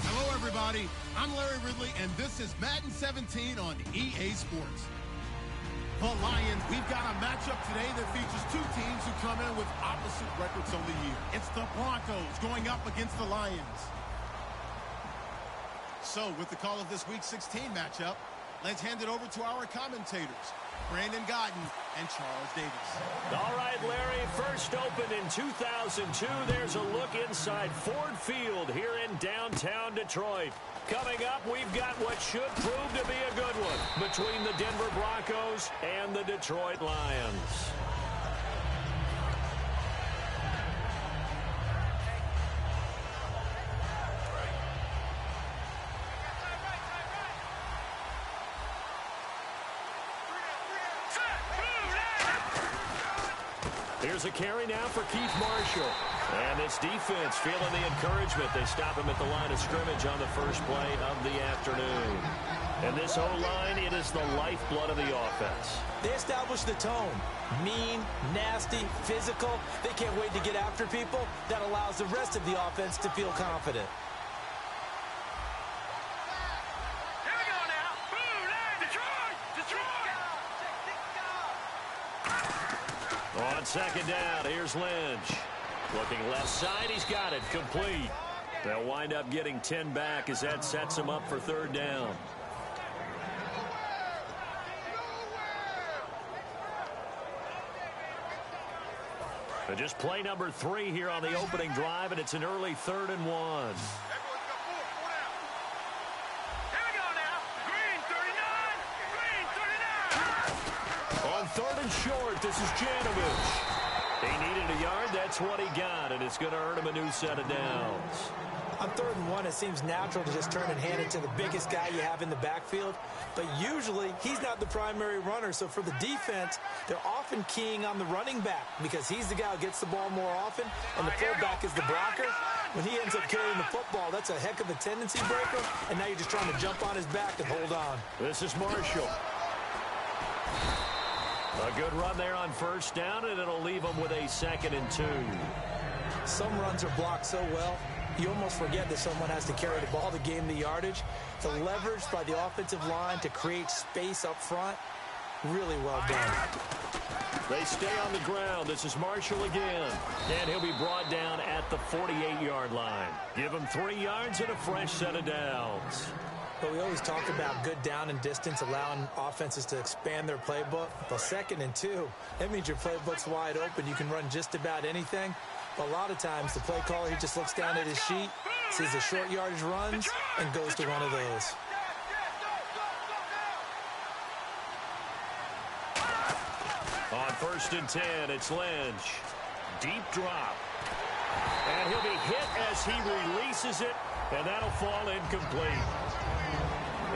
Hello, everybody. I'm Larry Ridley, and this is Madden 17 on EA Sports. The Lions, we've got a matchup today that features two teams who come in with opposite records on the year. It's the Broncos going up against the Lions. So, with the call of this Week 16 matchup, let's hand it over to our commentators, Brandon Godden and Charles Davis. All right, Larry, first opened in 2002. There's a look inside Ford Field here in downtown Detroit. Coming up, we've got what should prove to be a good one between the Denver Broncos and the Detroit Lions. Here's a carry now for Keith Marshall. And this defense feeling the encouragement. They stop him at the line of scrimmage on the first play of the afternoon. And this O-line, it is the lifeblood of the offense. They establish the tone. Mean, nasty, physical. They can't wait to get after people. That allows the rest of the offense to feel confident. Here we go now. Boom, Detroit! Detroit! On second down, here's Lynch. Looking left side, he's got it, complete. They'll wind up getting 10 back as that sets him up for third down. But just play number 3 here on the opening drive, and it's an early 3rd and 1. Here we go now. Green 39. Green 39. On 3rd and short, this is Janovich. He needed a yard. That's what he got, and it's going to earn him a new set of downs. On 3rd and 1, it seems natural to just turn and hand it to the biggest guy you have in the backfield. But usually, he's not the primary runner. So for the defense, they're often keying on the running back because he's the guy who gets the ball more often, and the fullback is the blocker. When he ends up carrying the football, that's a heck of a tendency breaker, and now you're just trying to jump on his back and hold on. This is Marshall. A good run there on first down, and it'll leave them with a 2nd and 2. Some runs are blocked so well, you almost forget that someone has to carry the ball to gain the yardage. The leverage by the offensive line to create space up front, really well done. They stay on the ground. This is Marshall again. And he'll be brought down at the 48-yard line. Give him 3 yards and a fresh set of downs. But we always talk about good down and distance, allowing offenses to expand their playbook. Well, 2nd and 2, that means your playbook's wide open. You can run just about anything. But a lot of times, the play caller, he just looks down at his sheet, sees the short yardage runs, and goes to one of those. On 1st and 10, it's Lynch. Deep drop. And he'll be hit as he releases it, and that'll fall incomplete.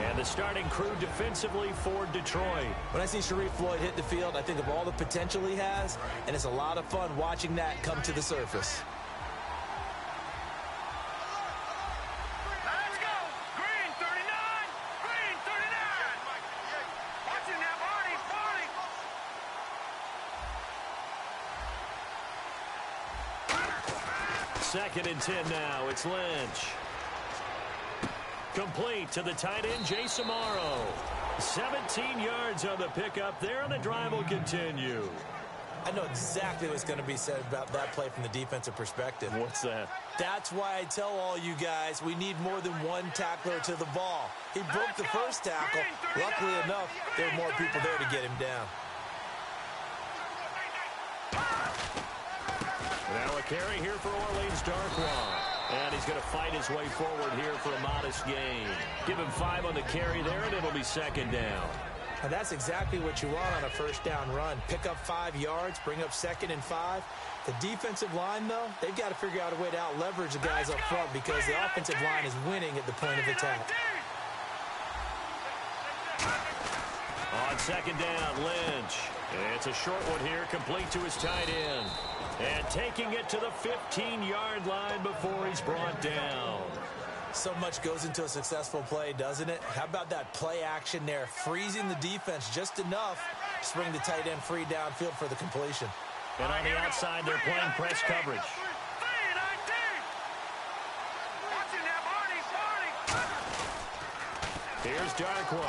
And the starting crew defensively for Detroit. When I see Sharif Floyd hit the field, I think of all the potential he has, and it's a lot of fun watching that come to the surface. Let's go. Green 39. Green 39. Watching that body. 2nd and 10 now. It's Lynch. Complete to the tight end, Jay Samaro. 17 yards on the pickup there, and the drive will continue. I know exactly what's going to be said about that play from the defensive perspective. What's that? That's why I tell all you guys we need more than one tackler to the ball. He broke the first tackle. Luckily enough, there were more people there to get him down. Now a carry here for Orleans Darkwa. And he's going to fight his way forward here for a modest gain. Give him 5 on the carry there, and it'll be 2nd down. And that's exactly what you want on a first down run. Pick up 5 yards, bring up 2nd and 5. The defensive line, though, they've got to figure out a way to out-leverage the guys up front because the offensive line is winning at the point of attack. On On second down, Lynch. It's a short one here, complete to his tight end. And taking it to the 15-yard line before he's brought down. So much goes into a successful play, doesn't it? How about that play action there, freezing the defense just enough to bring the tight end free downfield for the completion. And on the outside, they're playing press coverage. Here's Darkwa.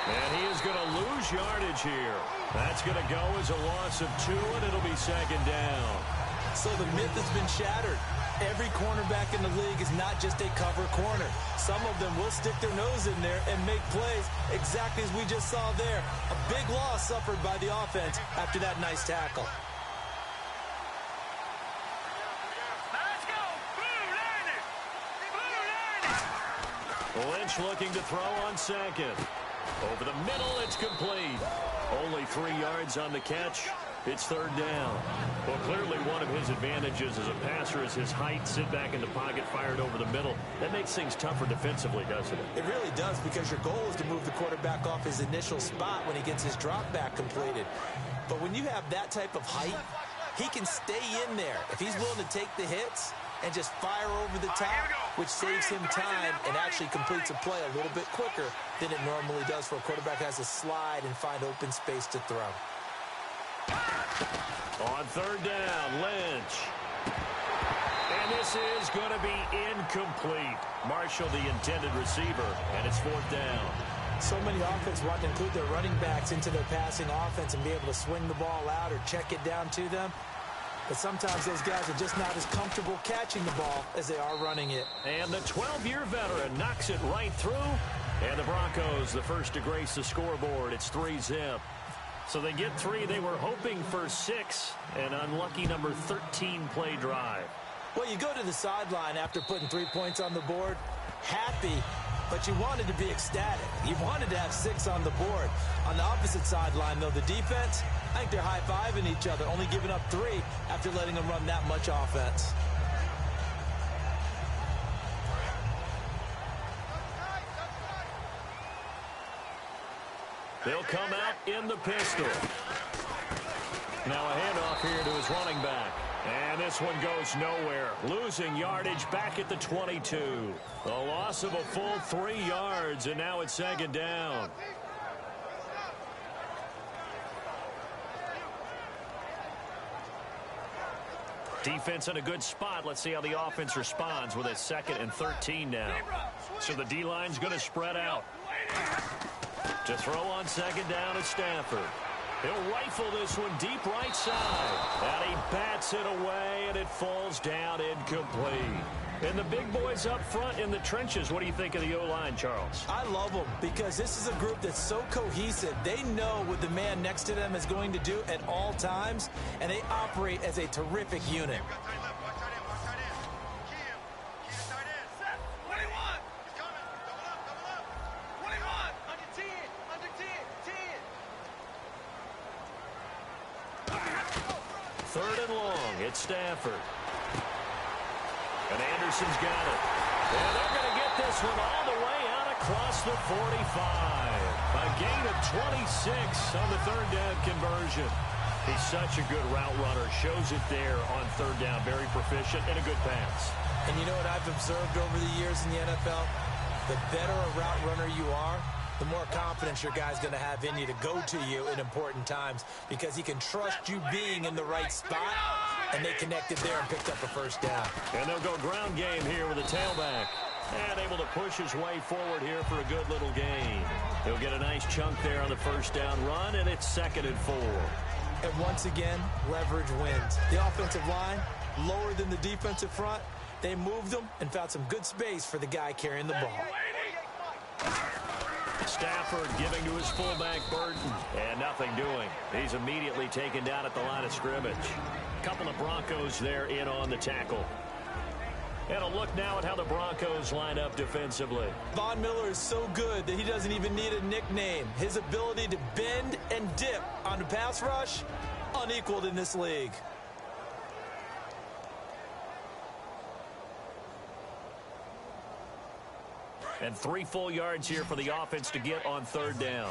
And he is going to lose yardage here. That's going to go as a loss of 2, and it'll be second down. So the myth has been shattered. Every cornerback in the league is not just a cover corner. Some of them will stick their nose in there and make plays exactly as we just saw there. A big loss suffered by the offense after that nice tackle. Let's go! Blue Blue Lynch looking to throw on second. Over the middle, it's complete. Only 3 yards on the catch. It's third down. Well, clearly one of his advantages as a passer is his height. Sit back in the pocket, fired over the middle. That makes things tougher defensively, doesn't it? It really does, because your goal is to move the quarterback off his initial spot when he gets his drop back completed. But when you have that type of height, he can stay in there. If he's willing to take the hits and just fire over the top, which saves him time and actually completes a play a little bit quicker than it normally does for a quarterback who has to slide and find open space to throw. On third down, Lynch. And this is going to be incomplete. Marshall, the intended receiver, and it's fourth down. So many offenses want to include their running backs into their passing offense and be able to swing the ball out or check it down to them. But sometimes those guys are just not as comfortable catching the ball as they are running it. And the 12-year veteran knocks it right through. And the Broncos, the first to grace the scoreboard. It's 3-zip. So they get 3. They were hoping for 6. An unlucky number 13 play drive. Well, you go to the sideline after putting 3 points on the board, happy, but you wanted to be ecstatic. You wanted to have 6 on the board. On the opposite sideline, though, the defense, I think they're high-fiving each other, only giving up 3 after letting them run that much offense. They'll come out in the pistol. Now a handoff here to his running back. And this one goes nowhere. Losing yardage back at the 22. A loss of a full 3 yards, and now it's second down. Defense in a good spot. Let's see how the offense responds with a 2nd and 13 now. So the D-line's going to spread out. To throw on second down at Stafford. He'll rifle this one deep right side. And he bats it away, and it falls down incomplete. And the big boys up front in the trenches, what do you think of the O-line, Charles? I love them because this is a group that's so cohesive. They know what the man next to them is going to do at all times, and they operate as a terrific unit. Third and long, it's Stafford. And Anderson's got it. And they're going to get this one all the way out across the 45. A gain of 26 on the third down conversion. He's such a good route runner. Shows it there on third down. Very proficient and a good pass. And you know what I've observed over the years in the NFL? The better a route runner you are, the more confidence your guy's going to have in you to go to you in important times because he can trust you being in the right spot, and they connected there and picked up a first down. And they'll go ground game here with a tailback. And able to push his way forward here for a good little gain. He'll get a nice chunk there on the first down run, and it's 2nd and 4. And once again, leverage wins. The offensive line, lower than the defensive front, they moved them and found some good space for the guy carrying the ball. Stafford giving to his fullback Burton, and nothing doing. He's immediately taken down at the line of scrimmage. Couple of Broncos there in on the tackle. And a look now at how the Broncos line up defensively. Von Miller is so good that he doesn't even need a nickname. His ability to bend and dip on the pass rush, unequaled in this league. And 3 full yards here for the offense to get on third down.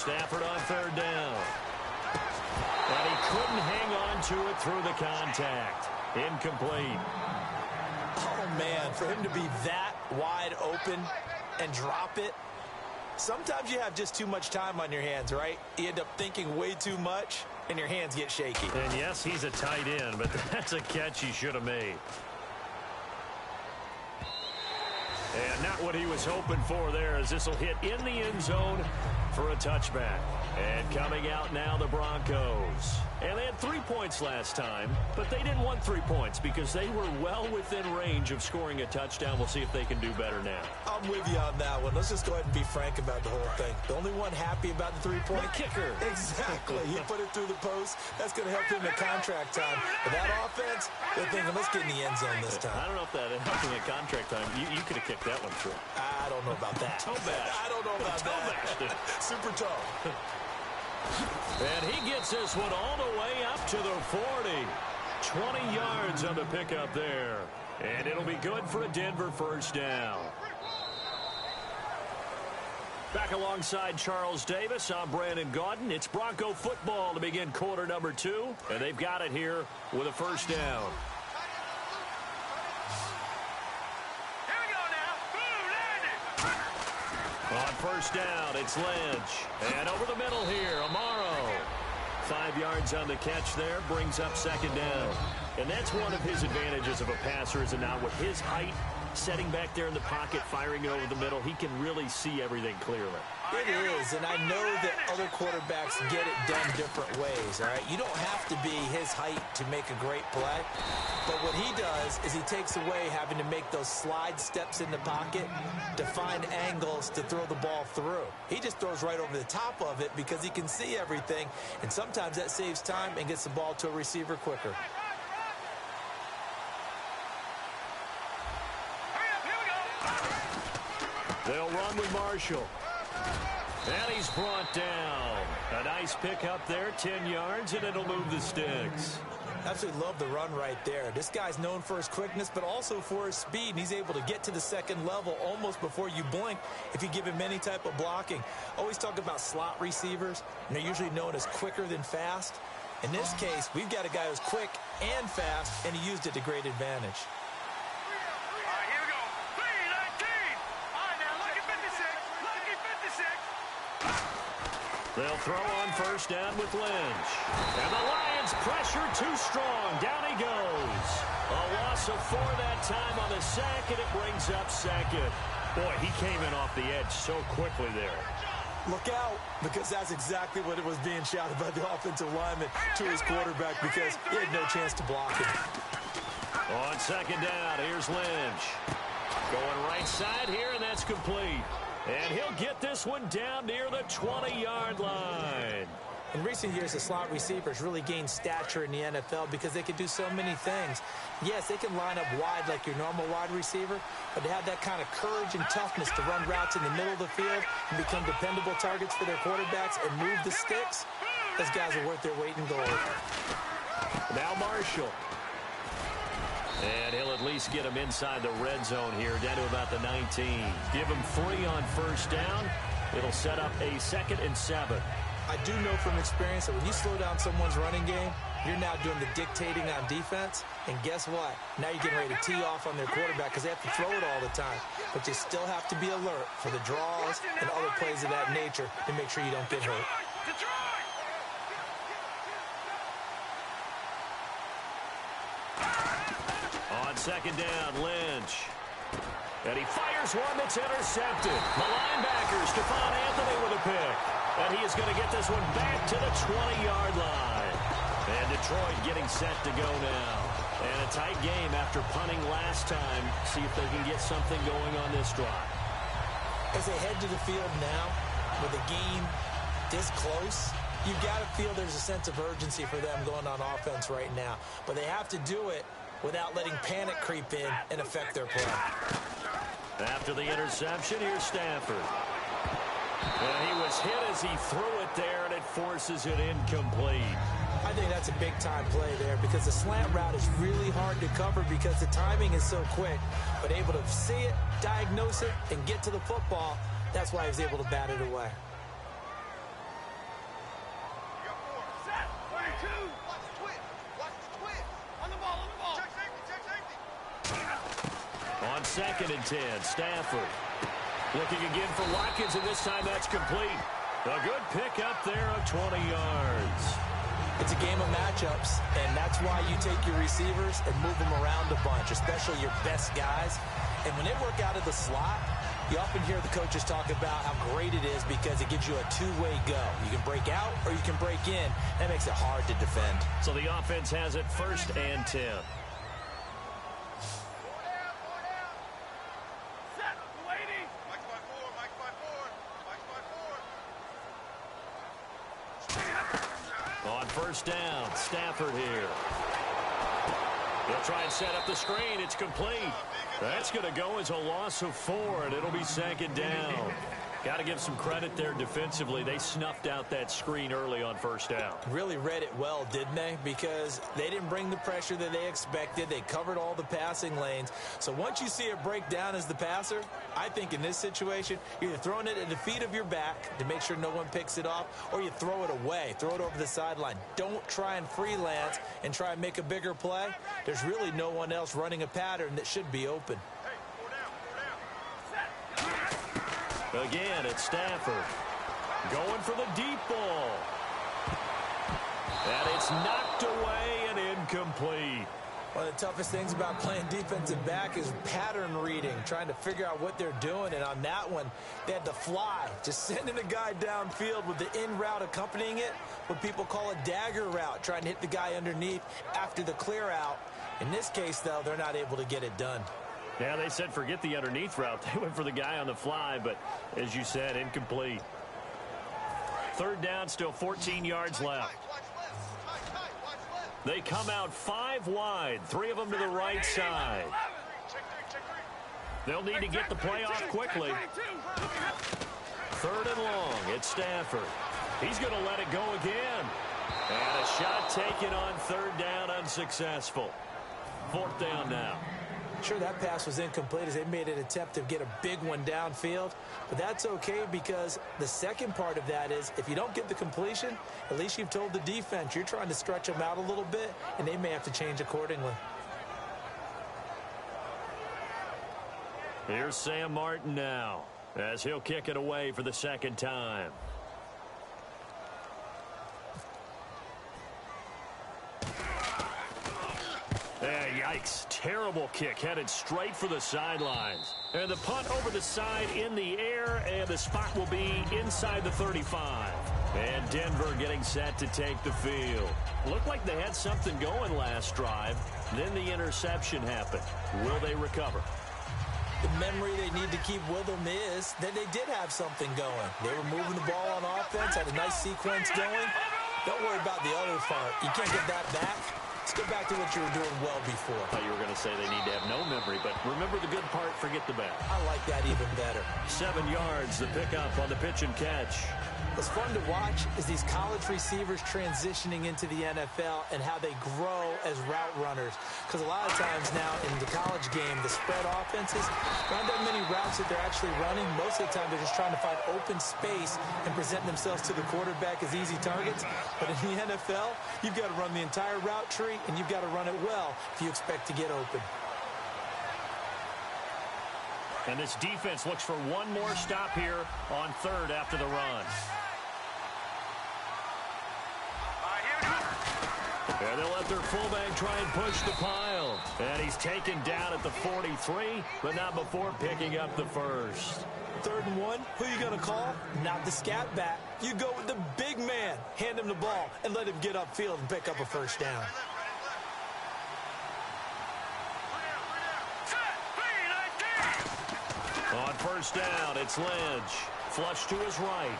Stafford on third down. And he couldn't hang on to it through the contact. Incomplete. Oh, man, for him to be that wide open and drop it. Sometimes you have just too much time on your hands, right? You end up thinking way too much, and your hands get shaky. And yes, he's a tight end, but that's a catch he should have made. And not what he was hoping for there, as this will hit in the end zone for a touchback. And coming out now, the Broncos. And they had 3 points last time, but they didn't want 3 points because they were well within range of scoring a touchdown. We'll see if they can do better now. I'm with you on that one. Let's just go ahead and be frank about the whole thing. The only one happy about the 3-point kicker. Exactly. He put it through the post. That's going to help him at contract time. But that offense, they're thinking, let's get in the end zone this time. I don't know if that helped him at contract time. You could have kicked that one through. I don't know about that. Toe bash. I don't know about that. Super toe. And he gets this one all the way up to the 40. 20 yards on the pickup there. And it'll be good for a Denver first down. Back alongside Charles Davis, I'm Brandon Gaudin. It's Bronco football to begin quarter number 2. And they've got it here with a first down. On first down, it's Lynch. And over the middle here, Amaro. 5 yards on the catch there, brings up second down. And that's one of his advantages of a passer, is it not? With his height, setting back there in the pocket, firing it over the middle, he can really see everything clearly. It is, and I know that other quarterbacks get it done different ways, all right? You don't have to be his height to make a great play, but what he does is he takes away having to make those slide steps in the pocket to find angles to throw the ball through. He just throws right over the top of it because he can see everything, and sometimes that saves time and gets the ball to a receiver quicker. They'll run with Marshall. And he's brought down. A nice pickup there, 10 yards, and it'll move the sticks. Absolutely love the run right there. This guy's known for his quickness, but also for his speed, and he's able to get to the second level almost before you blink if you give him any type of blocking. Always talk about slot receivers, and they're usually known as quicker than fast. In this case, we've got a guy who's quick and fast, and he used it to great advantage. They'll throw on first down with Lynch. And the Lions pressure too strong. Down he goes. A loss of 4 that time on the sack, and it brings up second. Boy, he came in off the edge so quickly there. Look out, because that's exactly what it was being shouted by the offensive lineman to his quarterback, because he had no chance to block him. On second down, here's Lynch. Going right side here, and that's complete. And he'll get this one down near the 20-yard line. In recent years, the slot receivers really gained stature in the NFL because they can do so many things. Yes, they can line up wide like your normal wide receiver, but to have that kind of courage and toughness to run routes in the middle of the field and become dependable targets for their quarterbacks and move the sticks, those guys are worth their weight in gold. Now Marshall. And he'll at least get him inside the red zone here, down to about the 19. Give him 3 on first down. It'll set up a 2nd and 7. I do know from experience that when you slow down someone's running game, you're now doing the dictating on defense. And guess what? Now you're getting ready to tee off on their quarterback because they have to throw it all the time. But you still have to be alert for the draws and other plays of that nature to make sure you don't get hurt. On second down, Lynch. And he fires one that's intercepted. The linebacker, Stephon Anthony with a pick. And he is going to get this one back to the 20-yard line. And Detroit getting set to go now. And a tight game after punting last time. See if they can get something going on this drive. As they head to the field now, with the game this close, you've got to feel there's a sense of urgency for them going on offense right now. But they have to do it without letting panic creep in and affect their play. After the interception, here's Stafford. And he was hit as he threw it there, and it forces it incomplete. I think that's a big-time play there because the slant route is really hard to cover because the timing is so quick. But able to see it, diagnose it, and get to the football, that's why he was able to bat it away. 2nd and 10. Stafford looking again for Watkins, and this time that's complete. A good pick up there of 20 yards. It's a game of matchups, and that's why you take your receivers and move them around a bunch, especially your best guys. And when they work out of the slot, you often hear the coaches talk about how great it is because it gives you a two-way go. You can break out or you can break in. That makes it hard to defend. So the offense has it 1st and 10. On 1st down, Stafford here. He'll try and set up the screen. It's complete. That's going to go as a loss of 4, and it'll be 2nd down. Got to give some credit there defensively. They snuffed out that screen early on 1st down. Really read it well, didn't they? Because they didn't bring the pressure that they expected. They covered all the passing lanes. So once you see it break down as the passer, I think in this situation, you're either throwing it at the feet of your back to make sure no one picks it off, or you throw it away, throw it over the sideline. Don't try and freelance and try and make a bigger play. There's really no one else running a pattern that should be open. Again, it's Stafford going for the deep ball. And it's knocked away and incomplete. One of the toughest things about playing defensive back is pattern reading, trying to figure out what they're doing. And on that one, they had to fly, just sending a guy downfield with the in route accompanying it, what people call a dagger route, trying to hit the guy underneath after the clear out. In this case, though, they're not able to get it done. Yeah, they said forget the underneath route. They went for the guy on the fly, but as you said, incomplete. 3rd down, still 14 yards left. They come out 5 wide, 3 of them to the right side. They'll need to get the play off quickly. 3rd and long, it's Stafford. He's going to let it go again. And a shot taken on 3rd down, unsuccessful. 4th down now. Sure, that pass was incomplete as they made an attempt to get a big one downfield, but that's okay because the second part of that is if you don't get the completion, at least you've told the defense you're trying to stretch them out a little bit, and they may have to change accordingly. Here's Sam Martin now as he'll kick it away for the 2nd time. Yikes. Terrible kick headed straight for the sidelines. And the punt over the side in the air, and the spot will be inside the 35. And Denver getting set to take the field. Looked like they had something going last drive. Then the interception happened. Will they recover? The memory they need to keep with them is that they did have something going. They were moving the ball on offense, had a nice sequence going. Don't worry about the other part. You can't get that back. Let's go back to what you were doing well before. I thought you were going to say they need to have no memory, but remember the good part, forget the bad. I like that even better. 7 yards, the pickup on the pitch and catch. What's fun to watch is these college receivers transitioning into the NFL and how they grow as route runners. Because a lot of times now in the college game, the spread offenses, not that many routes that they're actually running. Most of the time, they're just trying to find open space and present themselves to the quarterback as easy targets. But in the NFL, you've got to run the entire route tree, and you've got to run it well if you expect to get open. And this defense looks for one more stop here on 3rd after the run. And they'll let their fullback try and push the pile. And he's taken down at the 43, but not before picking up the 1st. 3rd and 1, who you going to call? Not the scat back. You go with the big man. Hand him the ball and let him get upfield and pick up a 1st down. On 1st down, it's Lynch. Flush to his right.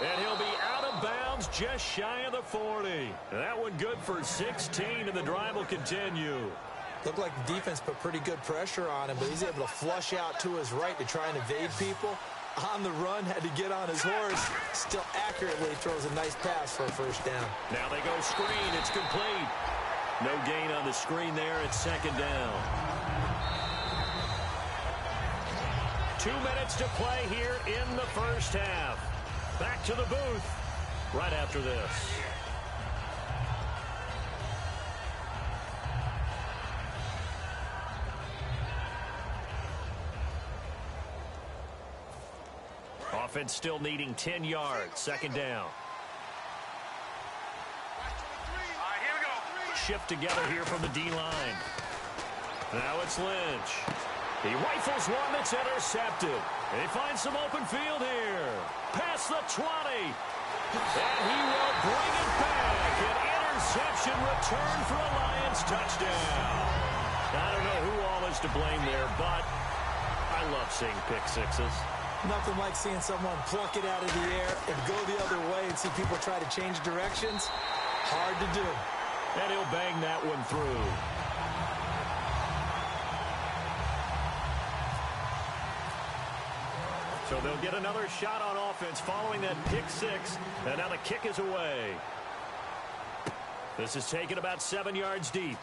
And he'll be out of bounds just shy of the 40. That one good for 16, and the drive will continue. Looked like the defense put pretty good pressure on him, but he's able to flush out to his right to try and evade people. On the run, had to get on his horse. Still accurately throws a nice pass for a 1st down. Now they go screen. It's complete. No gain on the screen there. It's 2nd down. 2 minutes to play here in the 1st half. Back to the booth right after this. Offense still needing 10 yards. Second down. All right, here we go. Shift together here from the D-line. Now it's Lynch. He rifles one that's intercepted. He finds some open field here. Past the 20. And he will bring it back. An interception return for a Lions touchdown. I don't know who all is to blame there, but I love seeing pick sixes. Nothing like seeing someone pluck it out of the air and go the other way and see people try to change directions. Hard to do. And he'll bang that one through. So they'll get another shot on offense following that pick six. And now the kick is away. This is taken about 7 yards deep.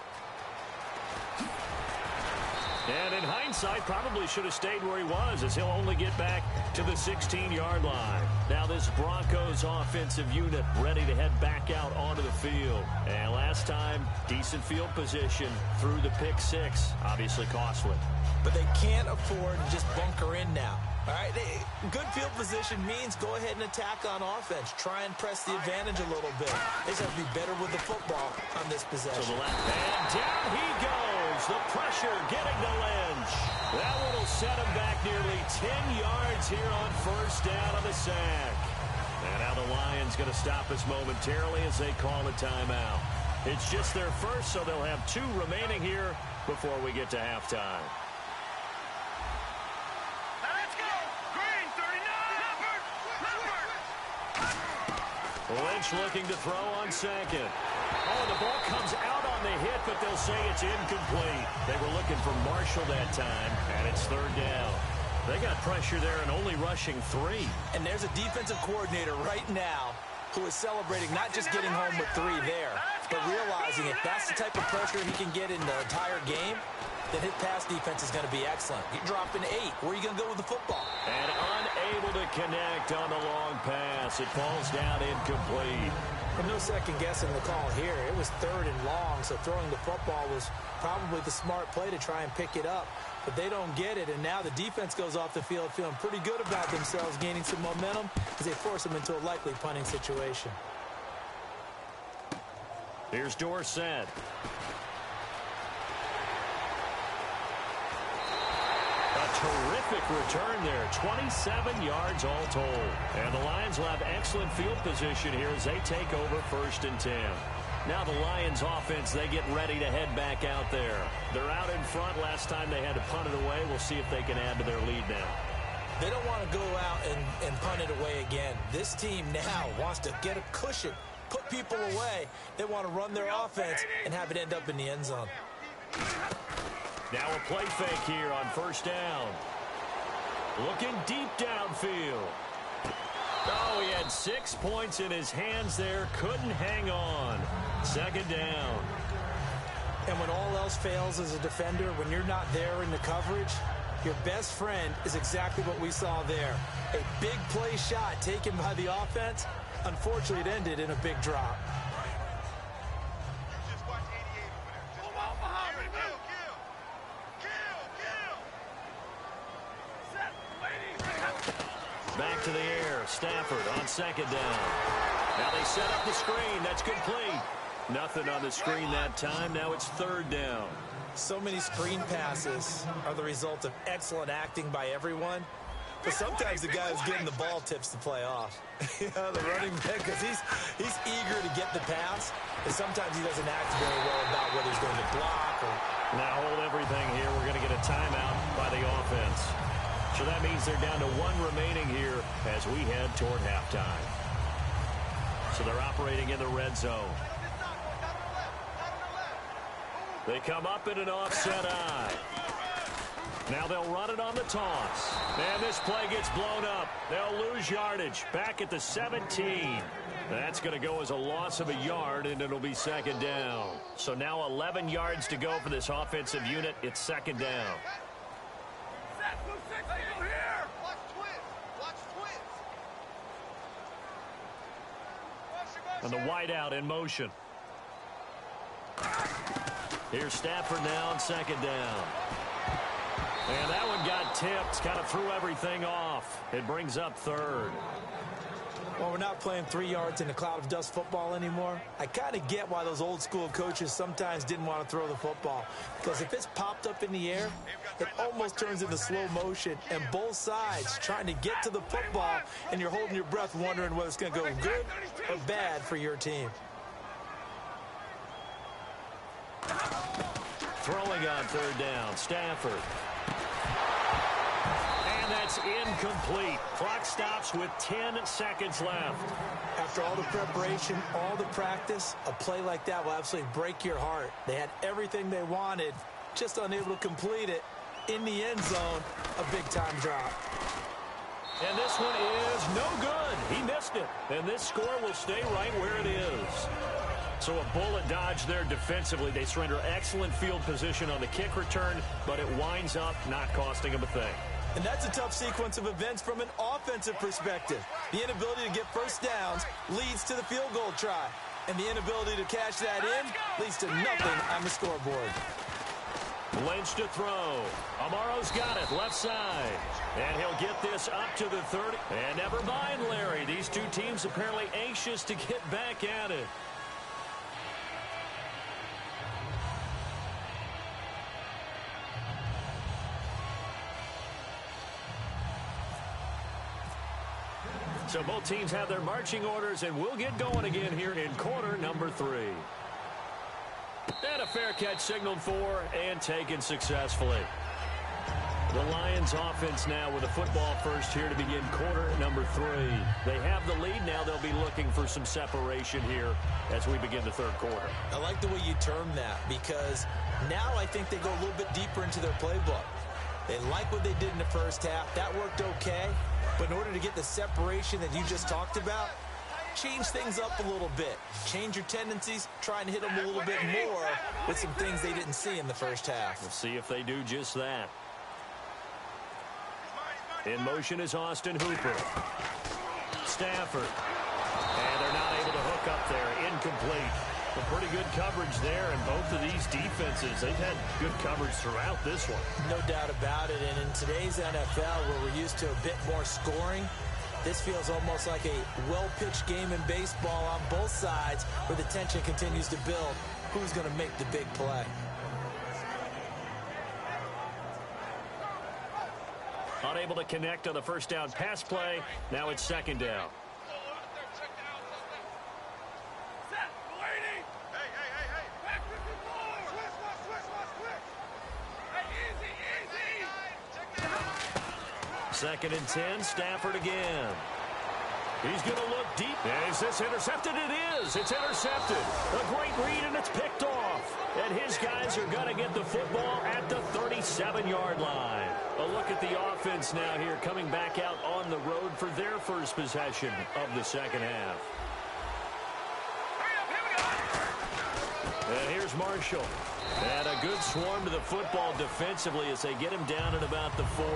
And in hindsight, probably should have stayed where he was, as he'll only get back to the 16-yard line. Now this Broncos offensive unit ready to head back out onto the field. And last time, decent field position through the pick six. Obviously costly. But they can't afford to just bunker in now. All right, good field position means go ahead and attack on offense. Try and press the advantage a little bit. They just have to be better with the football on this possession. To the left, and down he goes. The pressure getting to Lynch. That one will set him back nearly 10 yards here on first down on the sack. And now the Lions going to stop us momentarily as they call a timeout. It's just their first, so they'll have 2 remaining here before we get to halftime. Lynch looking to throw on second. Oh, the ball comes out on the hit, but they'll say it's incomplete. They were looking for Marshall that time, and it's third down. They got pressure there and only rushing 3. And there's a defensive coordinator right now who is celebrating not just getting home with 3 there, but realizing if that's the type of pressure he can get in the entire game, then his pass defense is going to be excellent. You're dropping 8. Where are you going to go with the football? And unable to connect on the long pass. It falls down incomplete. And no second guessing the call here. It was third and long, so throwing the football was probably the smart play to try and pick it up. But they don't get it, and now the defense goes off the field feeling pretty good about themselves, gaining some momentum as they force them into a likely punting situation. Here's Dorsett. Terrific return there. 27 yards all told. And the Lions will have excellent field position here as they take over 1st and 10. Now the Lions offense, they get ready to head back out there. They're out in front. Last time they had to punt it away. We'll see if they can add to their lead now. They don't want to go out and punt it away again. This team now wants to get a cushion, put people away. They want to run their offense and have it end up in the end zone. Now a play fake here on first down. Looking deep downfield. Oh, he had 6 points in his hands there. Couldn't hang on. Second down. And when all else fails as a defender, when you're not there in the coverage, your best friend is exactly what we saw there. A big play shot taken by the offense. Unfortunately, it ended in a big drop. Back to the air. Stafford on second down. Now they set up the screen. That's complete. Nothing on the screen that time. Now it's third down. So many screen passes are the result of excellent acting by everyone. But sometimes the guy who's getting the ball tips the play off. The running back, because he's eager to get the pass. And sometimes he doesn't act very well about whether he's going to block or... Now hold everything here. We're going to get a timeout by the offense. So that means they're down to 1 remaining here as we head toward halftime. So they're operating in the red zone. They come up in an offset eye. Now they'll run it on the toss. And this play gets blown up. They'll lose yardage back at the 17. That's going to go as a loss of a yard, and it'll be second down. So now 11 yards to go for this offensive unit. It's second down. And the wideout in motion. Here's Stafford now on second down. And that one got tipped, kind of threw everything off. It brings up third. Well, we're not playing 3 yards in a cloud of dust football anymore. I kind of get why those old school coaches sometimes didn't want to throw the football. Because if it's popped up in the air, it almost turns into slow motion. And both sides trying to get to the football, and you're holding your breath wondering whether it's going to go good or bad for your team. Throwing on third down, Stafford. And that's incomplete. Clock stops with 10 seconds left. After all the preparation, all the practice, a play like that will absolutely break your heart. They had everything they wanted, just unable to complete it. In the end zone, a big-time drop. And this one is no good. He missed it. And this score will stay right where it is. So a bullet dodge there defensively. They surrender excellent field position on the kick return, but it winds up not costing them a thing. And that's a tough sequence of events from an offensive perspective. The inability to get first downs leads to the field goal try. And the inability to cash that in leads to nothing on the scoreboard. Lynch to throw. Amaro's got it, left side. And he'll get this up to the 30. And never mind, Larry. These two teams apparently anxious to get back at it. So both teams have their marching orders, and we'll get going again here in quarter number 3. And a fair catch signaled for and taken successfully. The Lions offense now with a football first here to begin quarter number 3. They have the lead now. They'll be looking for some separation here as we begin the third quarter. I like the way you term that, because now I think they go a little bit deeper into their playbook. They like what they did in the first half. That worked okay. But in order to get the separation that you just talked about, change things up a little bit. Change your tendencies, try and hit them a little bit more with some things they didn't see in the first half. We'll see if they do just that. In motion is Austin Hooper. Stafford. And they're not able to hook up there. Incomplete. Well, pretty good coverage there, and both of these defenses, they've had good coverage throughout this one. No doubt about it, and in today's NFL, where we're used to a bit more scoring, this feels almost like a well-pitched game in baseball on both sides, where the tension continues to build. Who's going to make the big play? Unable to connect on the first down pass play. Now it's second down. Second and 10, Stafford again. He's going to look deep. And is this intercepted? It is. It's intercepted. A great read, and it's picked off. And his guys are going to get the football at the 37-yard line. A look at the offense now here, coming back out on the road for their first possession of the second half. And here's Marshall. And a good swarm to the football defensively as they get him down at about the 40.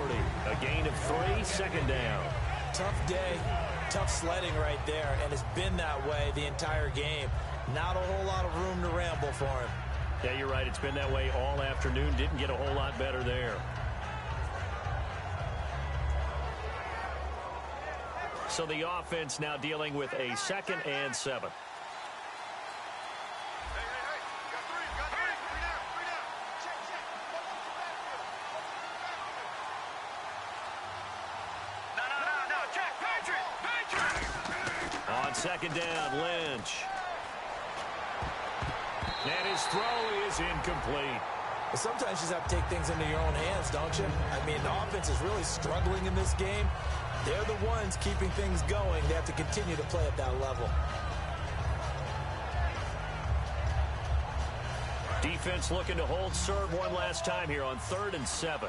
A gain of 3, second down. Tough day, tough sledding right there, and it's been that way the entire game. Not a whole lot of room to ramble for him. Yeah, you're right. It's been that way all afternoon. Didn't get a whole lot better there. So the offense now dealing with a 2nd and 7. Second down, Lynch. And his throw is incomplete. Well, sometimes you just have to take things into your own hands, don't you? I mean, the offense is really struggling in this game. They're the ones keeping things going. They have to continue to play at that level. Defense looking to hold serve one last time here on 3rd and 7.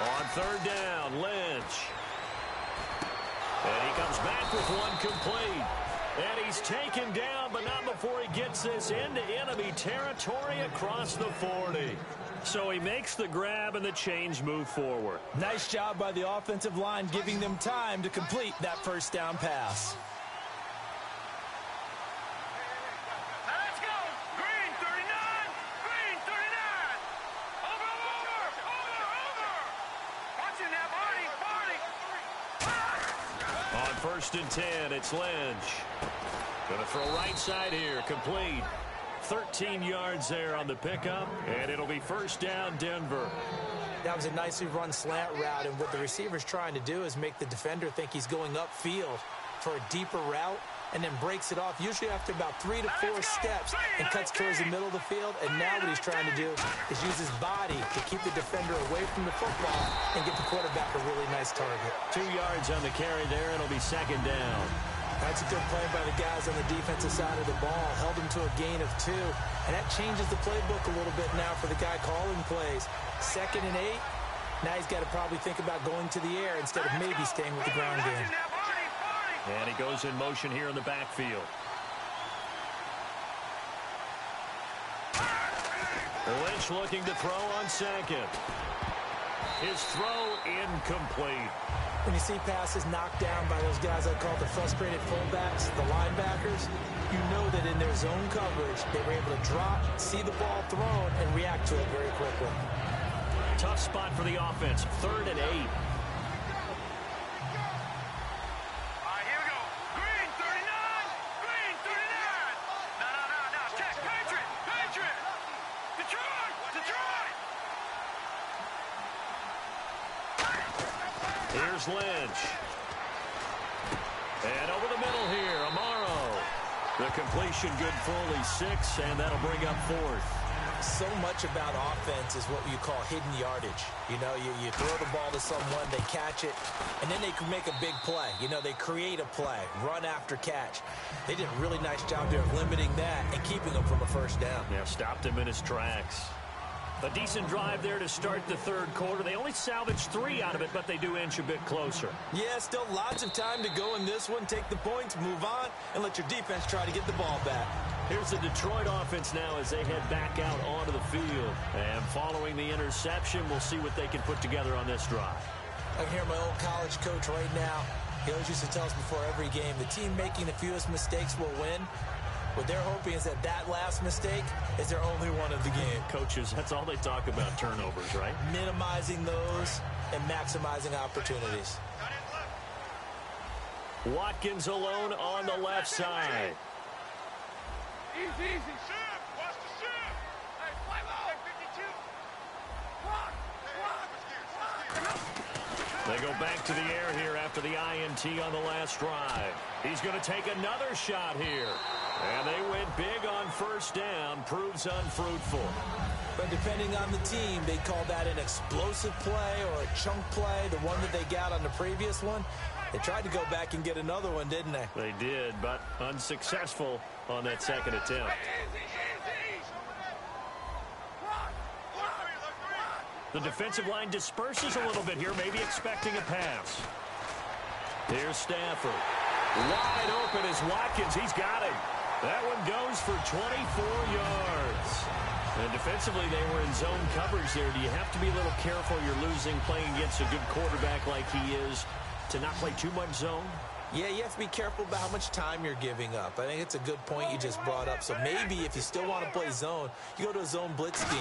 On 3rd down, Lynch. And he comes back with one complete. And he's taken down, but not before he gets this into enemy territory across the 40. So he makes the grab and the change move forward. Nice job by the offensive line, giving them time to complete that first down pass. Let's go. Green 39. Green 39. Over. Watch it now, Barney. On 1st and 10, it's Lynch. Gonna throw right side here, complete. 13 yards there on the pickup, and it'll be 1st down, Denver. That was a nicely run slant route, and what the receiver's trying to do is make the defender think he's going upfield for a deeper route, and then breaks it off, usually after about 3 to 4 steps, and cuts towards the middle of the field. And now what he's trying to do is use his body to keep the defender away from the football and get the quarterback a really nice target. 2 yards on the carry there, it'll be 2nd down. That's a good play by the guys on the defensive side of the ball. Held him to a gain of 2. And that changes the playbook a little bit now for the guy calling plays. 2nd and 8. Now he's got to probably think about going to the air instead of maybe staying with the ground game. And he goes in motion here in the backfield. Lynch looking to throw on 2nd. His throw incomplete. When you see passes knocked down by those guys I call the frustrated fullbacks, the linebackers, you know that in their zone coverage, they were able to drop, see the ball thrown, and react to it very quickly. Tough spot for the offense, 3rd and 8. All right, here we go. Green 39. Green 39. No. Check. Patriot. Detroit. Here's Lynch. And over the middle here, Amaro. The completion good fully 6, and that'll bring up 4th. So much about offense is what you call hidden yardage. You know, you throw the ball to someone, they catch it, and then they can make a big play. You know, they create a play, run after catch. They did a really nice job there of limiting that and keeping them from a 1st down. Yeah, stopped him in his tracks. A decent drive there to start the 3rd quarter. They only salvaged 3 out of it, but they do inch a bit closer. Yeah, still lots of time to go in this one. Take the points, move on, and let your defense try to get the ball back. Here's the Detroit offense now as they head back out onto the field. And following the interception, we'll see what they can put together on this drive. I can hear my old college coach right now. He always used to tell us before every game, the team making the fewest mistakes will win. What they're hoping is that last mistake is their only one of the game. Coaches, that's all they talk about, turnovers, right? Minimizing those and maximizing opportunities. Watkins alone on the left side. Easy. Watch the shift. Hey, fly low. 52. They go back to the air here after the INT on the last drive. He's going to take another shot here. And they went big on 1st down. Proves unfruitful. But depending on the team, they call that an explosive play or a chunk play, the one that they got on the previous one. They tried to go back and get another one, didn't they? They did, but unsuccessful on that 2nd attempt. The defensive line disperses a little bit here, maybe expecting a pass. Here's Stafford. Wide open is Watkins. He's got him. That one goes for 24 yards. And defensively, they were in zone coverage there. Do you have to be a little careful? You're losing playing against a good quarterback like he is to not play too much zone? Yeah, you have to be careful about how much time you're giving up. I think it's a good point you just brought up. So maybe if you still want to play zone, you go to a zone blitz scheme.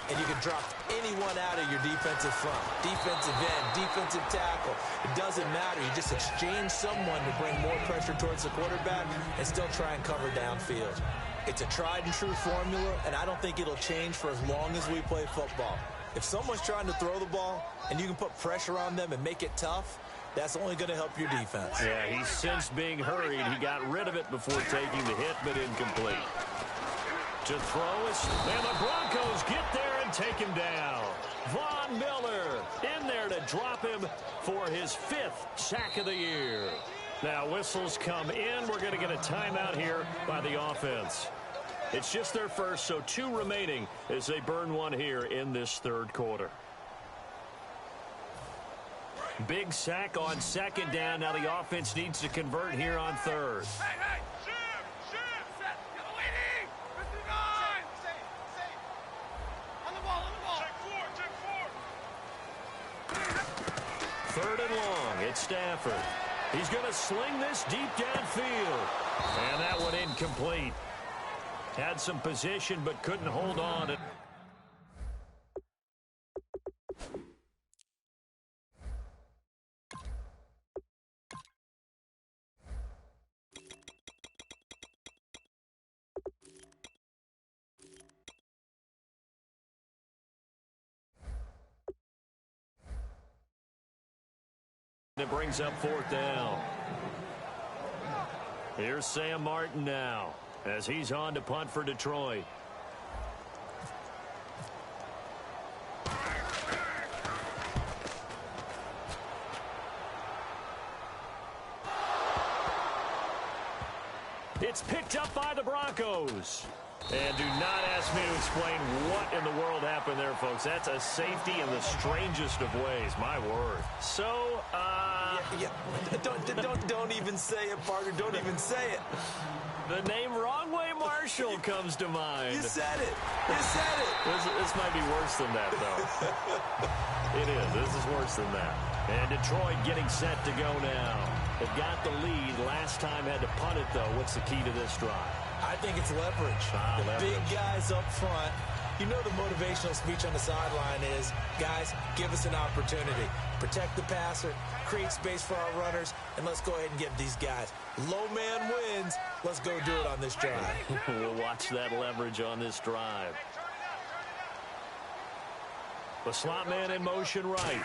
And you can drop anyone out of your defensive front. Defensive end, defensive tackle. It doesn't matter. You just exchange someone to bring more pressure towards the quarterback and still try and cover downfield. It's a tried and true formula, and I don't think it'll change for as long as we play football. If someone's trying to throw the ball and you can put pressure on them and make it tough, that's only going to help your defense. Yeah, he's since being hurried. He got rid of it before taking the hit, but incomplete. To throw is, and the Broncos get there and take him down. Von Miller in there to drop him for his 5th sack of the year. Now whistles come in. We're going to get a timeout here by the offense. It's just their first, so 2 remaining as they burn one here in this 3rd quarter. Big sack on second down. Now the offense needs to convert here on third. Hey, shoot! Set! Get the leading! 59! Safe! On the ball! Check four! Third and long. It's Stafford. He's going to sling this deep downfield. And that one incomplete. Had some position but couldn't hold on. It brings up fourth down. Here's Sam Martin now as he's on to punt for Detroit. It's picked up by the Broncos. And do not ask me to explain what in the world happened there, folks. That's a safety in the strangest of ways. My word. So, Don't even say it, partner. Don't even say it. The name Wrong Way Marshall comes to mind. You said it. You said it. This might be worse than that, though. It is. This is worse than that. And Detroit getting set to go now. They've got the lead. Last time had to punt it, though. What's the key to this drive? I think it's leverage. The big guys up front. You know the motivational speech on the sideline is, guys, give us an opportunity. Protect the passer, create space for our runners, and let's go ahead and give these guys. Low man wins. Let's go do it on this drive. We'll watch that leverage on this drive. The slot man in motion right.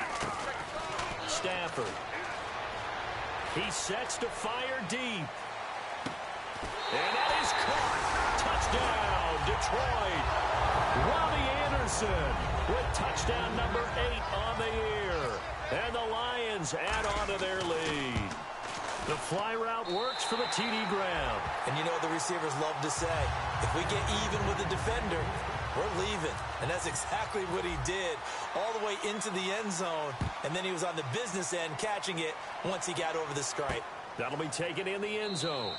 Stafford. He sets to fire deep. And that is caught. Touchdown, Detroit. Robbie Anderson with touchdown number 8 on the year. And the Lions add on to their lead. The fly route works for the TD ground. And you know what the receivers love to say? If we get even with the defender, we're leaving. And that's exactly what he did all the way into the end zone. And then he was on the business end catching it once he got over the stripe. That'll be taken in the end zone.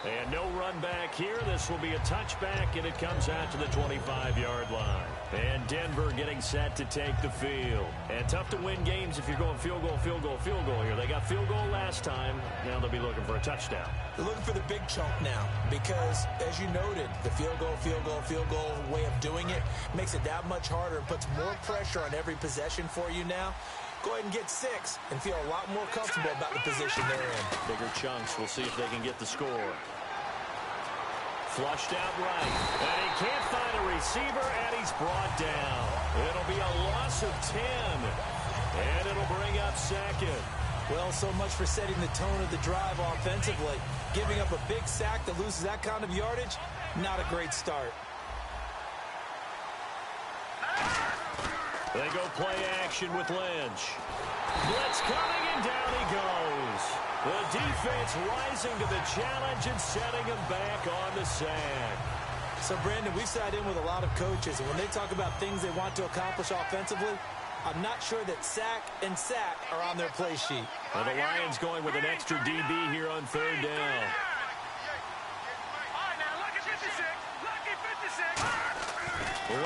And no run back here. This will be a touchback, and it comes out to the 25-yard line. And Denver getting set to take the field. And tough to win games if you're going field goal here. They got field goal last time. Now they'll be looking for a touchdown. They're looking for the big chunk now because, as you noted, the field goal way of doing it makes it that much harder and puts more pressure on every possession for you now. Go ahead and get 6 and feel a lot more comfortable about the position they're in. Bigger chunks. We'll see if they can get the score. Flushed out right. And he can't find a receiver, and he's brought down. It'll be a loss of 10. And it'll bring up second. Well, so much for setting the tone of the drive offensively. Giving up a big sack that loses that kind of yardage, not a great start. They go play action with Lynch. Blitz coming, and down he goes. The defense rising to the challenge and setting him back on the sack. So, Brandon, we've sat in with a lot of coaches, and when they talk about things they want to accomplish offensively, I'm not sure that sack and sack are on their play sheet. And the Lions going with an extra DB here on third down.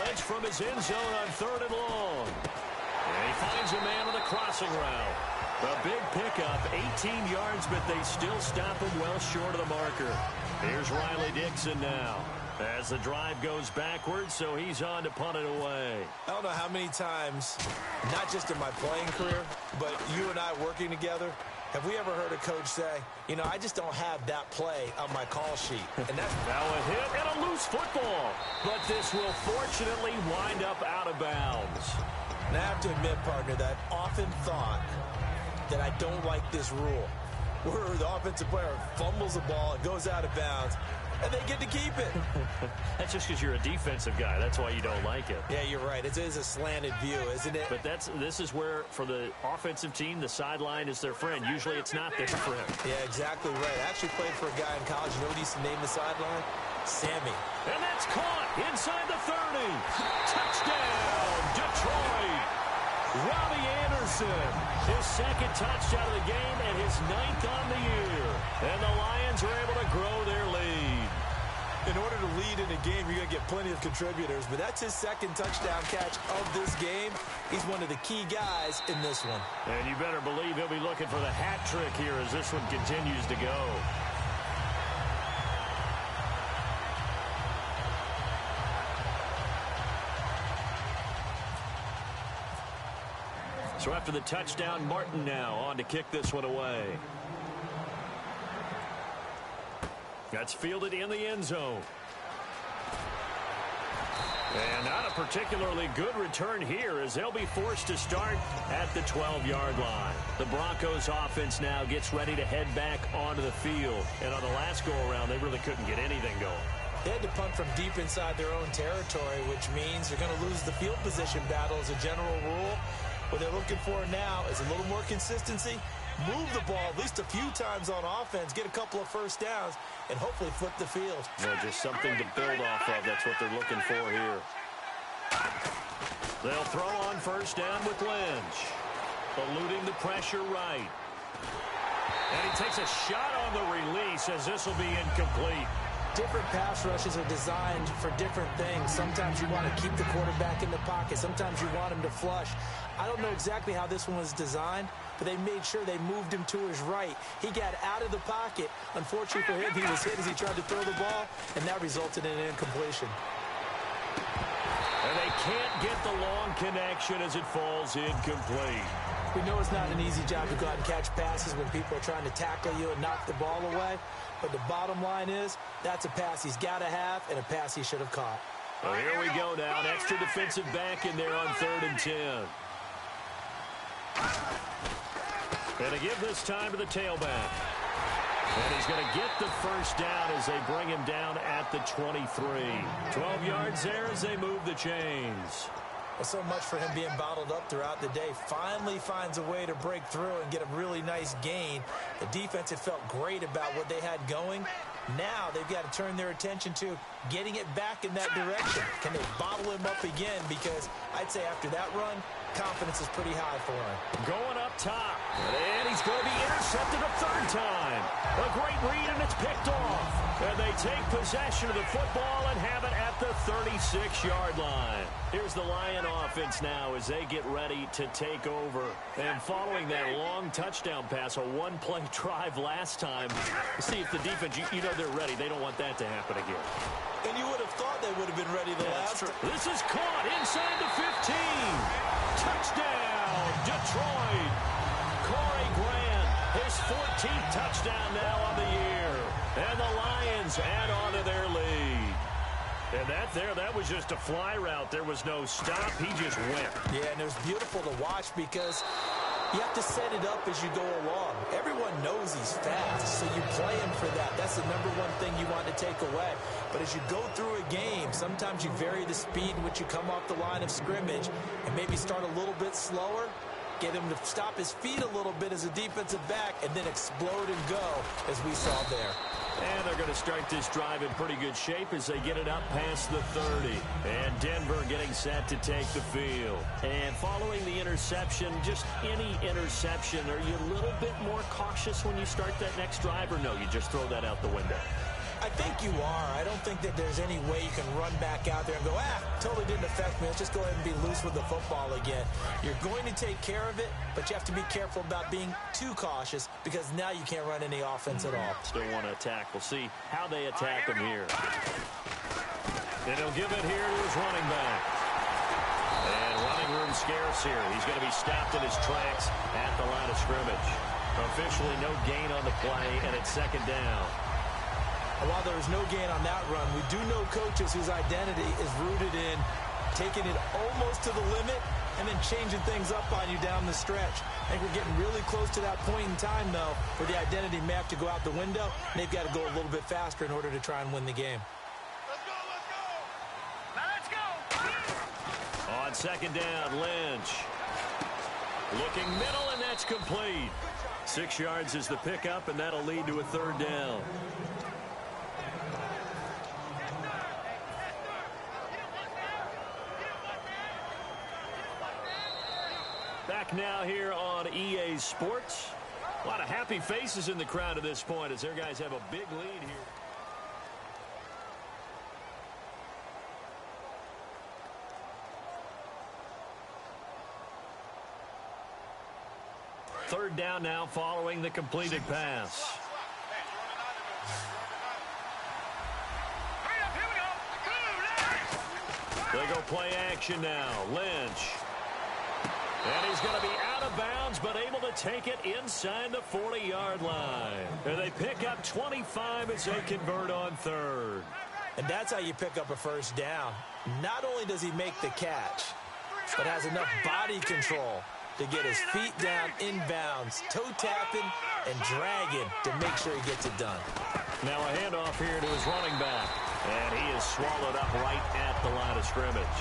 Lynch from his end zone on third and long. And he finds a man on the crossing route. A big pickup, 18 yards, but they still stop him well short of the marker. Here's Riley Dixon now as the drive goes backwards, so he's on to punt it away. I don't know how many times, not just in my playing career, but you and I working together, have we ever heard a coach say, you know, I just don't have that play on my call sheet. And that's now a hit and a loose football. But this will fortunately wind up out of bounds. And I have to admit, partner, that I've often thought that I don't like this rule, where the offensive player fumbles the ball, it goes out of bounds, and they get to keep it. That's just because you're a defensive guy. That's why you don't like it. Yeah, you're right. It is a slanted view, isn't it? But this is where, for the offensive team, the sideline is their friend. Usually it's not there for him. Yeah, exactly right. I actually played for a guy in college. You know what he used to name the sideline? Sammy. And that's caught inside the 30. Touchdown, Detroit. Robbie Anderson, his second touchdown of the game and his 9th on the year. And the Lions are able to grow their lead. In order to lead in a game, you're going to get plenty of contributors, but that's his second touchdown catch of this game. He's one of the key guys in this one. And you better believe he'll be looking for the hat trick here as this one continues to go. So after the touchdown, Martin now on to kick this one away. That's fielded in the end zone. And not a particularly good return here as they'll be forced to start at the 12-yard line. The Broncos offense now gets ready to head back onto the field. And on the last go-around, they really couldn't get anything going. They had to punt from deep inside their own territory, which means they're going to lose the field position battle as a general rule. What they're looking for now is a little more consistency, move the ball at least a few times on offense, get a couple of first downs, and hopefully flip the field. Well, just something to build off of. That's what they're looking for here. They'll throw on first down with Lynch. Eluding the pressure right. And he takes a shot on the release as this will be incomplete. Different pass rushes are designed for different things. Sometimes you want to keep the quarterback in the pocket. Sometimes you want him to flush. I don't know exactly how this one was designed, but they made sure they moved him to his right. He got out of the pocket. Unfortunately for him, he was hit as he tried to throw the ball, and that resulted in an incompletion. And they can't get the long connection as it falls incomplete. We know it's not an easy job to go out and catch passes when people are trying to tackle you and knock the ball away. But the bottom line is, that's a pass he's got to have and a pass he should have caught. Well, here we go now. An extra defensive back in there on 3rd and 10. And to give this time to the tailback. And he's going to get the first down as they bring him down at the 23. 12 yards there as they move the chains. Well, so much for him being bottled up throughout the day. Finally finds a way to break through and get a really nice gain. The defense had felt great about what they had going. Now they've got to turn their attention to getting it back in that direction. Can they bottle him up again? Because I'd say after that run, confidence is pretty high for him. Going up top. And he's going to be intercepted a 3rd time. A great read, and it's picked off. And they take possession of the football and have it at the 36-yard line. Here's the Lion offense now as they get ready to take over. And following that long touchdown pass, a one-play drive last time, see if the defense, you know they're ready. They don't want that to happen again. And you would have thought they would have been ready the last time. This is caught inside the 15. Touchdown, Detroit. Corey Grant, his 14th touchdown now on the year. And the Lions add on to their lead. And that was just a fly route. There was no stop. He just went. Yeah, and it was beautiful to watch because you have to set it up as you go along. Everyone knows he's fast, so you play him for that. That's the number one thing you want to take away. But as you go through a game, sometimes you vary the speed in which you come off the line of scrimmage and maybe start a little bit slower, get him to stop his feet a little bit as a defensive back, and then explode and go, as we saw there. And they're going to start this drive in pretty good shape as they get it up past the 30. And Denver getting set to take the field. And following the interception, just any interception, are you a little bit more cautious when you start that next drive, or no, you just throw that out the window? I think you are. I don't think that there's any way you can run back out there and go, totally didn't affect me. Let's just go ahead and be loose with the football again. You're going to take care of it, but you have to be careful about being too cautious because now you can't run any offense at all. Still want to attack. We'll see how they attack him here. And he'll give it here to his running back. And running room scarce here. He's going to be stopped in his tracks at the line of scrimmage. Officially no gain on the play, and it's 2nd down. While there was no gain on that run, we do know coaches whose identity is rooted in taking it almost to the limit and then changing things up on you down the stretch. I think we're getting really close to that point in time, though, where the identity may have to go out the window, and they've got to go a little bit faster in order to try and win the game. Let's go, let's go. Now let's go. On 2nd down, Lynch. Looking middle, and that's complete. 6 yards is the pickup, and that'll lead to a 3rd down. back now here on EA Sports. A lot of happy faces in the crowd at this point as their guys have a big lead here. Third down now following the completed pass. They go play action now. Lynch. And he's going to be out of bounds, but able to take it inside the 40-yard line. And they pick up 25 as they convert on third. And that's how you pick up a first down. Not only does he make the catch, but has enough body control to get his feet down inbounds, toe tapping and dragging to make sure he gets it done. Now a handoff here to his running back. And he is swallowed up right at the line of scrimmage.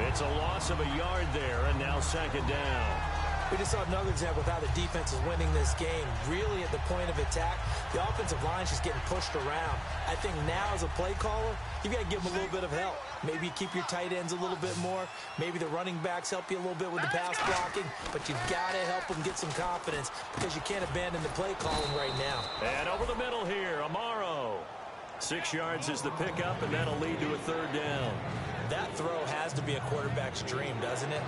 It's a loss of a yard there, and now second down. We just saw another example of how the defense is winning this game. Really at the point of attack, the offensive line is just getting pushed around. I think now as a play caller, you've got to give them a little bit of help. Maybe you keep your tight ends a little bit more. Maybe the running backs help you a little bit with the pass blocking. But you've got to help them get some confidence because you can't abandon the play calling right now. And over the middle here, Amaro. 6 yards is the pickup, and that'll lead to a third down. That throw has to be a quarterback's dream, doesn't it?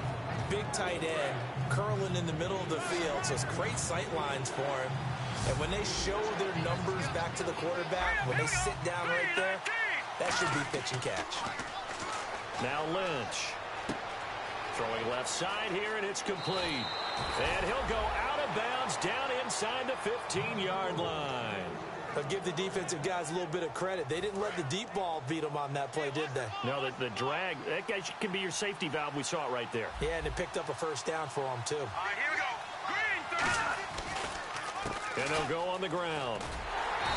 Big tight end, curling in the middle of the field, so it's great sight lines for him. And when they show their numbers back to the quarterback, when they sit down right there, that should be pitch and catch. Now Lynch. Throwing left side here, and it's complete. And he'll go out of bounds down inside the 15-yard line. But give the defensive guys a little bit of credit. They didn't let the deep ball beat them on that play, did they? No, the drag, that guy can be your safety valve. We saw it right there. Yeah, and it picked up a first down for them, too. All right, here we go. Green, And they'll go on the ground.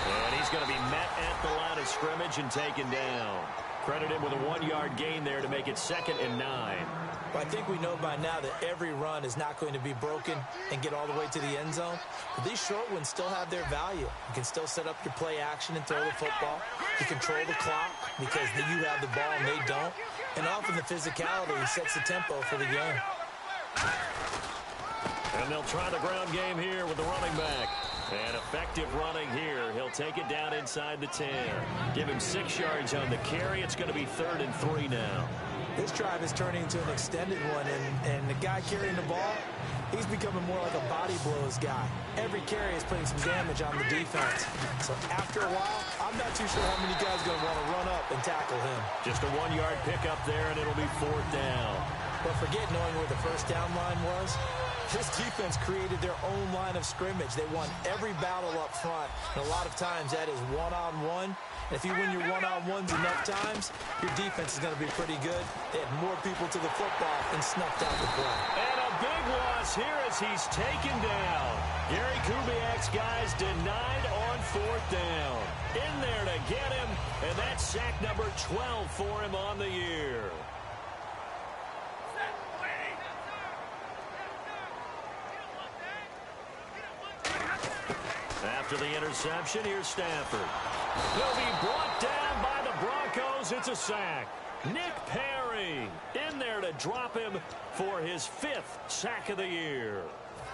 And he's going to be met at the line of scrimmage and taken down. Credit him with a 1-yard gain there to make it 2nd and 9. Well, I think we know by now that every run is not going to be broken and get all the way to the end zone. But these short ones still have their value. You can still set up your play action and throw the football. You control the clock because you have the ball and they don't. And often the physicality sets the tempo for the game. And they'll try the ground game here with the running back. And effective running here. He'll take it down inside the 10. Give him 6 yards on the carry. It's going to be 3rd and 3 now. This drive is turning into an extended one, and the guy carrying the ball, he's becoming more like a body blows guy. Every carry is putting some damage on the defense. So after a while, I'm not too sure how many guys are going to want to run up and tackle him. Just a 1-yard pickup there, and it'll be 4th down. But forget knowing where the first down line was. This defense created their own line of scrimmage. They won every battle up front, and a lot of times that is one-on-one. And if you win your one-on-ones enough times, your defense is going to be pretty good. They had more people to the football and snuffed out the play. And a big loss here as he's taken down. Gary Kubiak's guys denied on 4th down. In there to get him, and that's sack number 12 for him on the year. After the interception, here's Stafford. He'll be brought down by the Broncos. It's a sack. Nick Perry in there to drop him for his 5th sack of the year.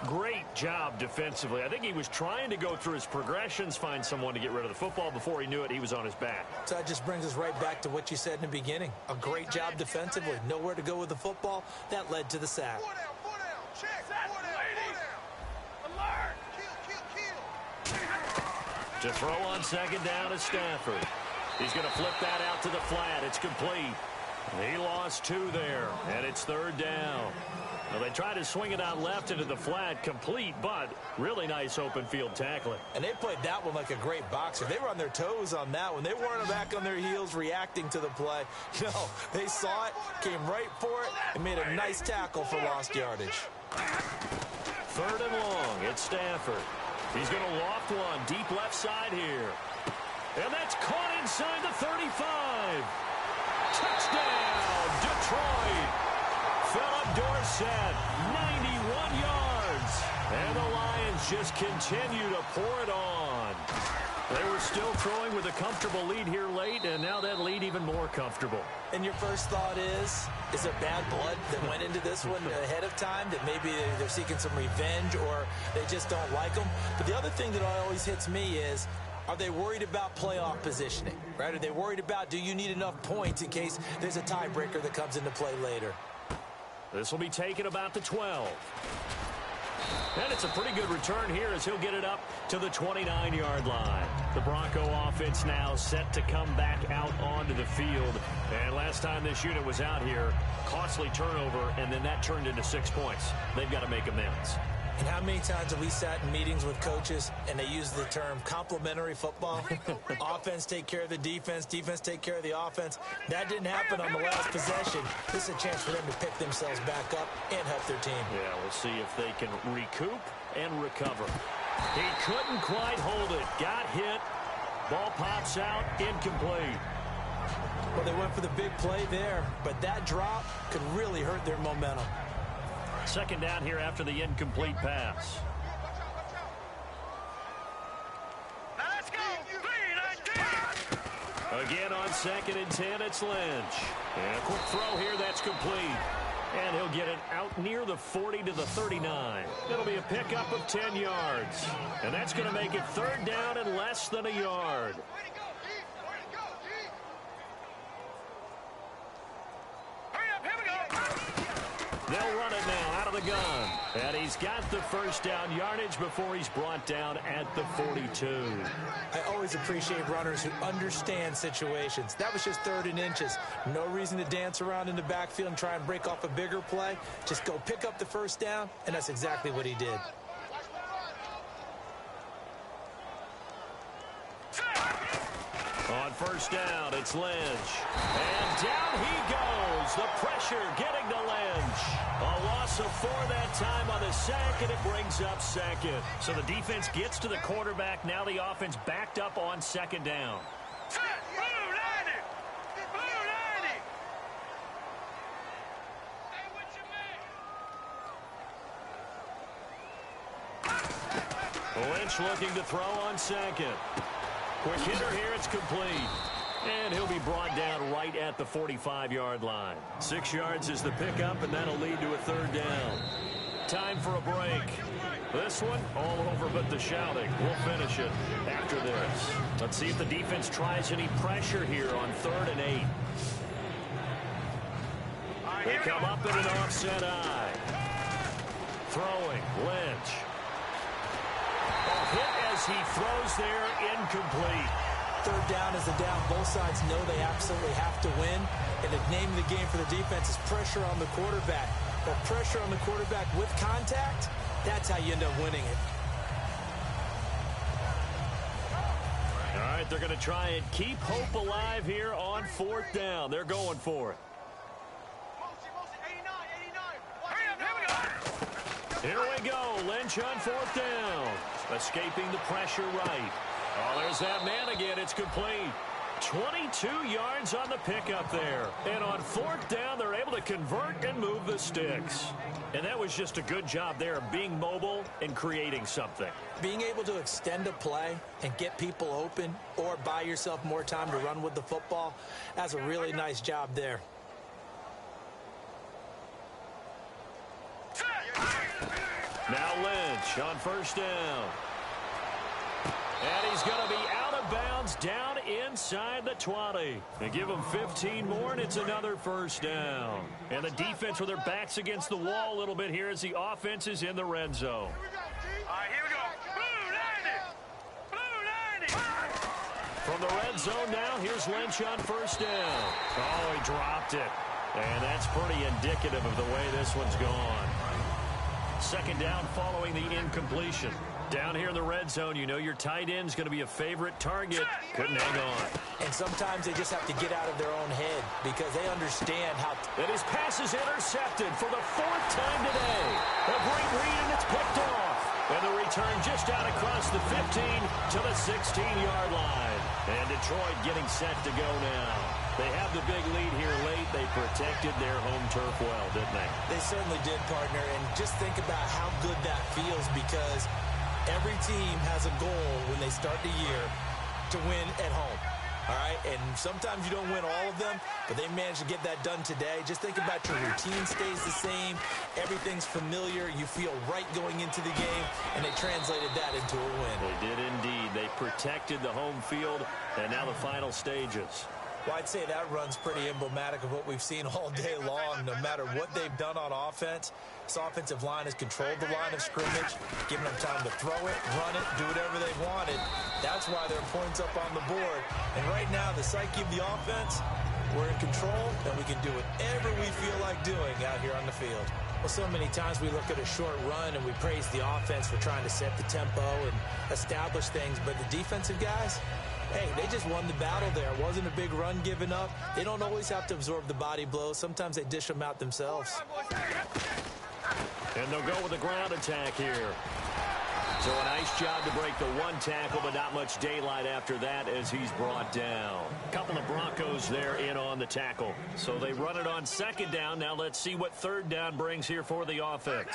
Great job defensively. I think he was trying to go through his progressions, find someone to get rid of the football. Before he knew it, he was on his back. So that just brings us right back to what you said in the beginning. A great job defensively. Nowhere to go with the football. That led to the sack. Four down, check, four down. Alert. To throw on 2nd down is Stafford. He's going to flip that out to the flat. It's complete. He lost 2 there, and it's 3rd down. Well, they tried to swing it out left into the flat, complete, but really nice open field tackling. And they played that one like a great boxer. They were on their toes on that one. They weren't back on their heels reacting to the play. No, they saw it, came right for it, and made a nice tackle for lost yardage. 3rd and long. It's Stafford. He's going to loft one deep left side here. And that's caught inside the 35. Touchdown, Detroit. Philip Dorsett, 91 yards. And the Lions just continue to pour it on. They were still throwing with a comfortable lead here late, and now that lead even more comfortable. And your first thought is there bad blood that went into this one ahead of time, that maybe they're seeking some revenge or they just don't like them? But the other thing that always hits me is, are they worried about playoff positioning, right? Are they worried about, do you need enough points in case there's a tiebreaker that comes into play later? This will be taken about the 12. And it's a pretty good return here as he'll get it up to the 29-yard line. The Bronco offense now set to come back out onto the field. And last time this unit was out here, costly turnover, and then that turned into 6 points. They've got to make amends. And how many times have we sat in meetings with coaches and they use the term complementary football? Offense take care of the defense, defense take care of the offense. That didn't happen on the last possession. This is a chance for them to pick themselves back up and help their team. Yeah, we'll see if they can recoup and recover. He couldn't quite hold it. Got hit. Ball pops out, incomplete. Well, they went for the big play there, but that drop could really hurt their momentum. Second down here after the incomplete pass. Now let's go. 3-19. Again on 2nd and 10, it's Lynch. And a quick throw here, that's complete. And he'll get it out near the 40 to the 39. It'll be a pickup of 10 yards. And that's going to make it 3rd down and less than a yard. They'll run it now out of the gun. And he's got the first down yardage before he's brought down at the 42. I always appreciate runners who understand situations. That was just 3rd and inches. No reason to dance around in the backfield and try and break off a bigger play. Just go pick up the first down, and that's exactly what he did. On first down, it's Lynch. And down he goes. The pressure getting to Lynch. A loss of 4 that time on the sack, and it brings up 2nd. So the defense gets to the quarterback. Now the offense backed up on 2nd down. Lynch looking to throw on 2nd. Quick hitter here, it's complete. And he'll be brought down right at the 45-yard line. 6 yards is the pickup, and that'll lead to a 3rd down. Time for a break. This one, all over but the shouting. We'll finish it after this. Let's see if the defense tries any pressure here on 3rd and 8. They come up in an offset eye. Throwing, Lynch. A hit as he throws there, incomplete. 3rd down is the down. Both sides know they absolutely have to win. And the name of the game for the defense is pressure on the quarterback. But pressure on the quarterback with contact, that's how you end up winning it. All right, they're going to try and keep hope alive here on 4th down. They're going for it. Here we go. Lynch on 4th down. Escaping the pressure right. Oh, there's that man again. It's complete. 22 yards on the pickup there. And on 4th down, they're able to convert and move the sticks. And that was just a good job there of being mobile and creating something. Being able to extend a play and get people open or buy yourself more time to run with the football, that's a really nice job there. Now Lynch on 1st down. And he's going to be out of bounds down inside the 20. They give him 15 more, and it's another 1st down. And the defense with their backs against the wall a little bit here as the offense is in the red zone. All right, here we go. Blue 90. Blue 90. From the red zone now, here's Lynch on 1st down. Oh, he dropped it. And that's pretty indicative of the way this one's gone. 2nd down following the incompletion. Down here in the red zone, you know your tight end's going to be a favorite target. Couldn't hang on. And sometimes they just have to get out of their own head because they understand how... And his pass is intercepted for the 4th time today. A great read, and it's picked off. And the return just out across the 15 to the 16-yard line. And Detroit getting set to go now. They have the big lead here late. They protected their home turf well, didn't they? They certainly did, partner. And just think about how good that feels because every team has a goal when they start the year to win at home. All right, and sometimes you don't win all of them, but they managed to get that done today. Just think about your routine stays the same. Everything's familiar. You feel right going into the game, and they translated that into a win. They did indeed. They protected the home field, and now the final stages. Well, I'd say that run's pretty emblematic of what we've seen all day long. No matter what they've done on offense, this offensive line has controlled the line of scrimmage, given them time to throw it, run it, do whatever they wanted. That's why there are points up on the board. And right now, the psyche of the offense, we're in control, and we can do whatever we feel like doing out here on the field. Well, so many times we look at a short run and we praise the offense for trying to set the tempo and establish things, but the defensive guys, hey, they just won the battle there. It wasn't a big run given up. They don't always have to absorb the body blows. Sometimes they dish them out themselves. And they'll go with a ground attack here. So a nice job to break the one tackle, but not much daylight after that as he's brought down. A couple of Broncos there in on the tackle. So they run it on second down. Now let's see what third down brings here for the offense.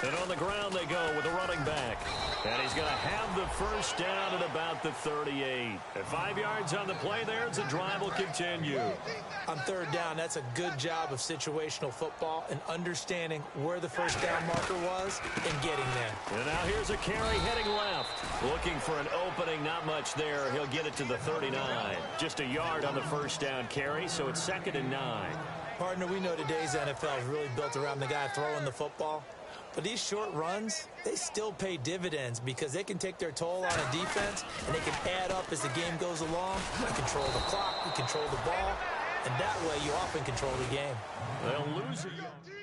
And on the ground they go with a running back. And he's going to have the first down at about the 38. At 5 yards on the play there, the drive will continue. On third down, that's a good job of situational football and understanding where the first down marker was and getting there. And now here's a carry heading left. Looking for an opening, not much there. He'll get it to the 39. Just a yard on the first down carry, so it's 2nd and 9. Partner, we know today's NFL is really built around the guy throwing the football. But these short runs, they still pay dividends because they can take their toll on a defense and they can add up as the game goes along. You control the clock, you control the ball, and that way you often control the game. They'll lose it.